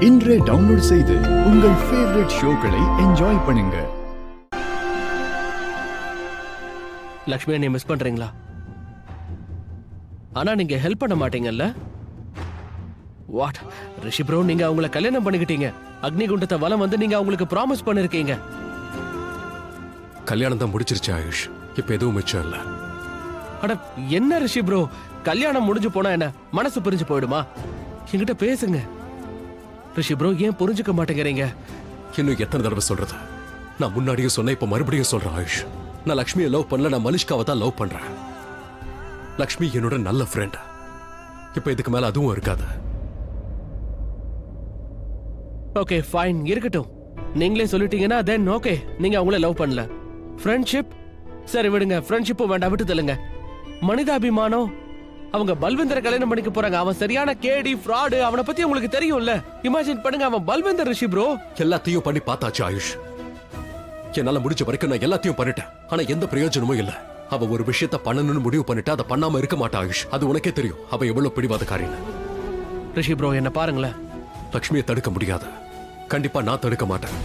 இன்றே டவுன்லோட் செய்து உங்கள் ஃபேவரட் ஷோக்களை என்ஜாய் பண்ணுங்க. லக்ஷ்மி நீ மிஸ் பண்றீங்களா? ஆனா நீங்க ஹெல்ப் பண்ண மாட்டீங்கல்ல? வாட் ரிஷி ப்ரோ, நீங்க அவங்கள கல்யாணம் பண்ணிக்கிட்டீங்க. அக்னிகுண்டத்தை வலம் வந்து நீங்க அவங்களுக்கு ப்ராமிஸ் பண்ணிருக்கீங்க. கல்யாணம் தான் முடிச்சிருச்சு ஆயுஷ். இப்ப எதுவும் மிச்சம் இல்ல. அட என்ன ரிஷி ப்ரோ, கல்யாணம் முடிஞ்சு போனா என்ன மனசு பிரிஞ்சு போயிடுமா? என்கிட்ட பேசுங்க ரிஷி ப்ரோ. ஏன் புரிஞ்சுக்க மாட்டேங்கிறீங்க? இன்னும் எத்தனை தடவை சொல்றது? நான் முன்னாடியும் சொன்னேன், இப்ப மறுபடியும் சொல்றேன் ஆயுஷ். நான் லக்ஷ்மியை லவ் பண்ணல, நான் மலிஷ்காவை தான் லவ் பண்றேன். லக்ஷ்மி என்னோட நல்ல ஃப்ரெண்ட். இப்ப இதுக்கு மேல அதுவும் இருக்காது. ஓகே ஃபைன், இருக்கட்டும். நீங்களே சொல்லிட்டீங்கன்னா தென் ஓகே. நீங்க அவங்கள லவ் பண்ணல. ஃப்ரெண்ட்ஷிப் சரி விடுங்க, ஃப்ரெண்ட்ஷிப்பும் வேண்டாம், விட்டு தள்ளுங்க. மனிதாபிமானம், அவங்க பல்வேந்தரை கல்யாணம் பண்ணிக்க போறாங்க. அவன் சரியான கேடி ஃப்ராடு. அவனை பத்தி உங்களுக்கு தெரியும்ல. இமேஜின் பண்ணுங்க, அவன் பல்வேந்தர் ரிஷி ப்ரோ. எல்லாத்தையும் பண்ணி பார்த்தாச்சு ஆயுஷ். என்னால முடிஞ்ச வரைக்கும் நான் எல்லாத்தையும் பண்ணிட்டேன். ஆனா எந்த பிரயோஜனமும் இல்ல. அவ ஒரு விஷயத்த பண்ணணும்னு முடிவு பண்ணிட்டா அதை பண்ணாம இருக்க மாட்டா ஆயுஷ். அது உனக்கே தெரியும் அவ எவ்வளவு பிடிவாதக்காரின்னு. ரிஷி ப்ரோ என்ன பாருங்களேன். லக்ஷ்மியை தடுக்க முடியாது. கண்டிப்பா நான் தடுக்க மாட்டேன்.